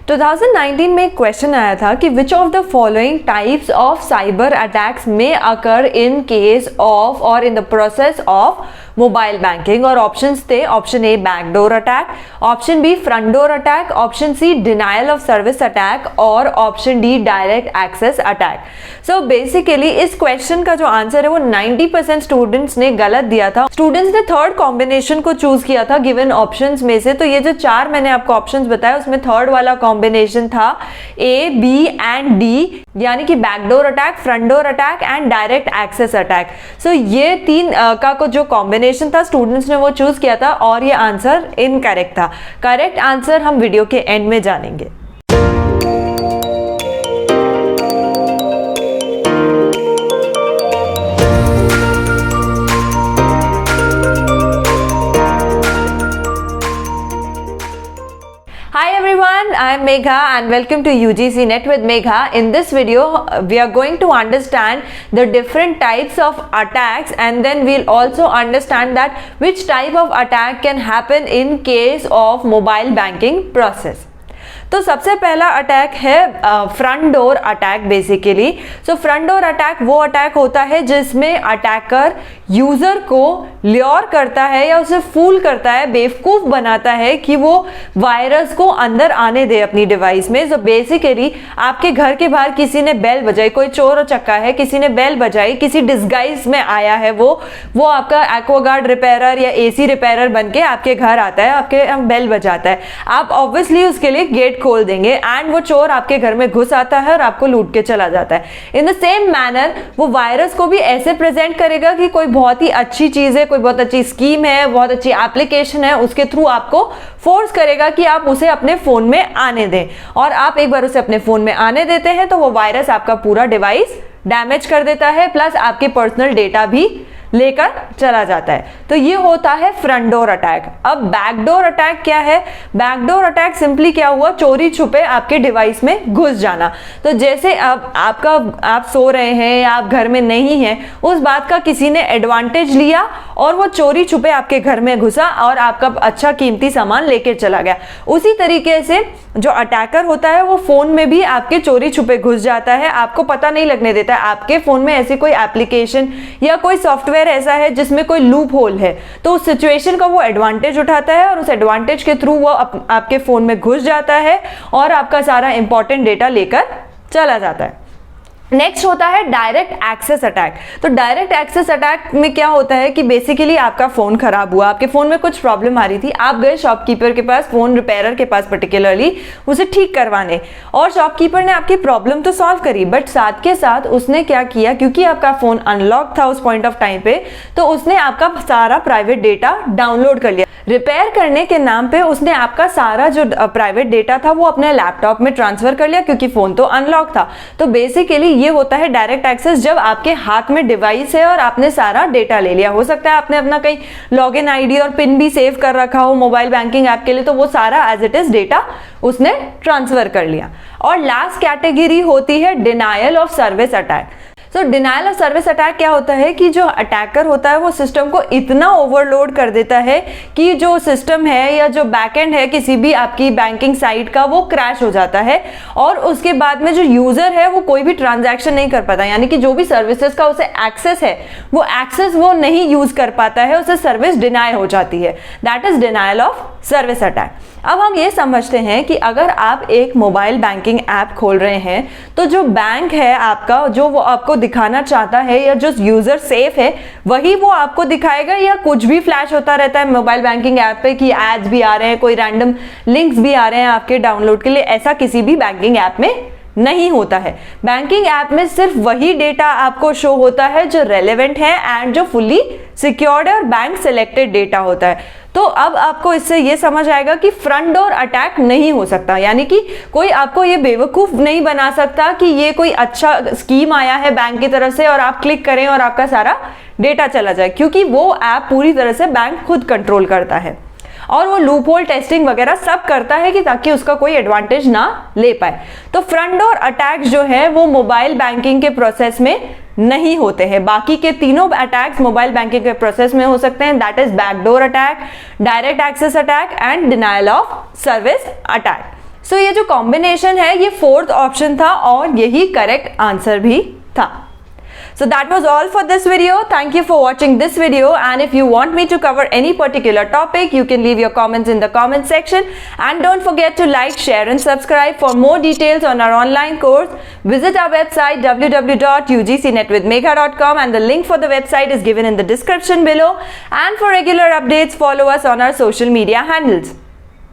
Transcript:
2019 में एक क्वेश्चन आया था कि which of the following types of cyber attacks may occur in case of और in the process of mobile banking, और ऑप्शंस थे option A backdoor attack, option B front door attack, option C denial of service attack और option D direct access attack. So basically इस question का जो answer है वो 90% students ने गलत दिया था। स्टूडेंट्स ने थर्ड कॉम्बिनेशन को चूज किया था गिवन ऑप्शंस में से। तो ये जो चार मैंने आपको ऑप्शंस बताया उसमें थर्ड वाला कॉम्बिनेशन था ए, बी एंड डी, यानी कि backdoor attack, front door attack and direct access attack. So ये तीन का को जो कॉम्बिनेशन था स्टूडेंट्स ने वो चूज किया था और ये आंसर इनकरेक्ट था। करेक्ट आंसर हम वीडियो के एंड में जानेंगे। Hi everyone, I am Megha and welcome to UGC Net with Megha. In this video, we are going to understand the different types of attacks and then we'll also understand that which type of attack can happen in case of mobile banking process. तो सबसे पहला attack है front door attack basically. So front door attack वो attack होता है जिसमें attacker user को lure करता है या उसे फूल करता है, बेवकूफ बनाता है कि वो वायरस को अंदर आने दे अपनी डिवाइस में। सो बेसिकली आपके घर के बाहर किसी ने बेल बजाई, कोई चोर चक्का है, किसी ने बेल बजाई, किसी डिस्गाइज में आया है, वो आपका एक्वागार्ड रिपेयरर या एसी रिपेयरर बन के आपके घर आता है, आपके बेल बजाता है। आप ऑब्वियसली उसके लिए गेट खोल देंगे एंड वो चोर आपके घर में घुस आता है और आपको लूट के चला जाता है। इन द सेम मैनर वो वायरस को भी ऐसे प्रेजेंट करेगा कि कोई बहुत ही अच्छी चीज है, कोई बहुत अच्छी स्कीम है, बहुत अच्छी एप्लीकेशन है, उसके थ्रू आपको फोर्स करेगा कि आप उसे अपने फोन में आने दें। और आप एक बार उसे अपने फोन में आने देते हैं तो वो वायरस आपका पूरा डिवाइस डैमेज कर देता है, प्लस आपके पर्सनल डेटा भी लेकर चला जाता है। तो ये होता है फ्रंट डोर अटैक। अब बैकडोर अटैक क्या है? बैकडोर अटैक सिंपली क्या हुआ, चोरी छुपे आपके डिवाइस में घुस जाना। तो जैसे अब आप सो रहे हैं या आप घर में नहीं हैं, उस बात का किसी ने एडवांटेज लिया और वो चोरी छुपे आपके घर में घुसा और आपका अच्छा कीमती सामान लेके चला गया। उसी तरीके से जो अटैकर होता है वो फोन में भी आपके चोरी छुपे घुस जाता है, आपको पता नहीं लगने देता है। आपके फोन में ऐसी कोई एप्लीकेशन या कोई सॉफ्टवेयर ऐसा है जिसमें कोई लूप होल है, तो उस सिचुएशन का वो एडवांटेज उठाता है और उस एडवांटेज के थ्रू वो आपके फोन में घुस जाता है और आपका सारा इंपॉर्टेंट डेटा लेकर चला जाता है। नेक्स्ट होता है डायरेक्ट एक्सेस अटैक। तो डायरेक्ट एक्सेस अटैक में क्या होता है कि बेसिकली आपका फोन खराब हुआ, आपके फोन में कुछ प्रॉब्लम आ रही थी, आप गए शॉपकीपर के पास, फोन रिपेयरर के पास पर्टिकुलरली, उसे ठीक करवाने, और शॉपकीपर ने आपकी प्रॉब्लम तो सॉल्व करी, बट साथ के साथ उसने क्या किया, क्योंकि आपका फोन अनलॉक था उस पॉइंट ऑफ टाइम पे, तो उसने आपका सारा प्राइवेट डेटा डाउनलोड कर लिया। रिपेयर करने के नाम पे उसने आपका सारा जो प्राइवेट डेटा था वो अपने लैपटॉप में ट्रांसफर कर लिया, क्योंकि फोन तो अनलॉक था। तो बेसिकली ये होता है डायरेक्ट एक्सेस, जब आपके हाथ में डिवाइस है और आपने सारा डेटा ले लिया। हो सकता है आपने अपना कहीं लॉगिन आईडी और पिन भी सेव कर रखा हो मोबाइल बैंकिंग ऐप के लिए, तो वो सारा एज इट इज डेटा उसने ट्रांसफर कर लिया। और लास्ट कैटेगरी होती है डिनायल ऑफ सर्विस अटैक। तो डिनायल ऑफ सर्विस अटैक क्या होता है कि जो अटैकर होता है वो सिस्टम को इतना ओवरलोड कर देता है कि जो सिस्टम है या जो बैकएंड है किसी भी आपकी बैंकिंग साइट का वो क्रैश हो जाता है, और उसके बाद में जो यूजर है वो कोई भी ट्रांजैक्शन नहीं कर पाता, यानी कि जो भी सर्विसेज का उसे एक्सेस है वो एक्सेस वो नहीं यूज कर पाता है, उसे सर्विस डिनाई हो जाती है। That is denial of service attack. अब हम ये समझते हैं कि अगर आप एक मोबाइल बैंकिंग ऐप खोल रहे हैं तो जो बैंक है आपका, जो वो आपको दिखाना चाहता है या जो यूजर सेफ है वही वो आपको दिखाएगा, या कुछ भी फ्लैश होता रहता है मोबाइल बैंकिंग ऐप पे कि एड्स भी आ रहे हैं, कोई रैंडम लिंक्स भी आ रहे हैं आपके डाउनलोड के लिए। ऐसा किसी भी बैंकिंग ऐप में नहीं होता है। बैंकिंग ऐप में सिर्फ वही डेटा आपको शो होता है जो रेलेवेंट है एंड जो फुली सिक्योर्ड है और बैंक सिलेक्टेड डेटा होता है। तो अब आपको इससे ये समझ आएगा कि फ्रंट डोर अटैक नहीं हो सकता, यानी कि कोई आपको ये बेवकूफ नहीं बना सकता कि ये कोई अच्छा स्कीम आया है बैंक की तरफ से और आप क्लिक करें और आपका सारा डेटा चला जाए, क्योंकि वो ऐप पूरी तरह से बैंक खुद कंट्रोल करता है और वो लूप होल टेस्टिंग वगैरह सब करता है कि ताकि उसका कोई एडवांटेज ना ले पाए। तो फ्रंट डोर अटैक जो है वो मोबाइल बैंकिंग के प्रोसेस में नहीं होते हैं। बाकी के तीनों अटैक्स मोबाइल बैंकिंग के प्रोसेस में हो सकते हैं, that is backdoor attack, direct access attack and denial of service attack. So ये जो कॉम्बिनेशन है ये फोर्थ ऑप्शन था और यही करेक्ट आंसर भी था. So that was all for this video. Thank you for watching this video, and if you want me to cover any particular topic, you can leave your comments in the comment section, and don't forget to like, share and subscribe. For more details on our online course, visit our website www.ugcnetwithmegha.com, and the link for the website is given in the description below. And for regular updates, follow us on our social media handles.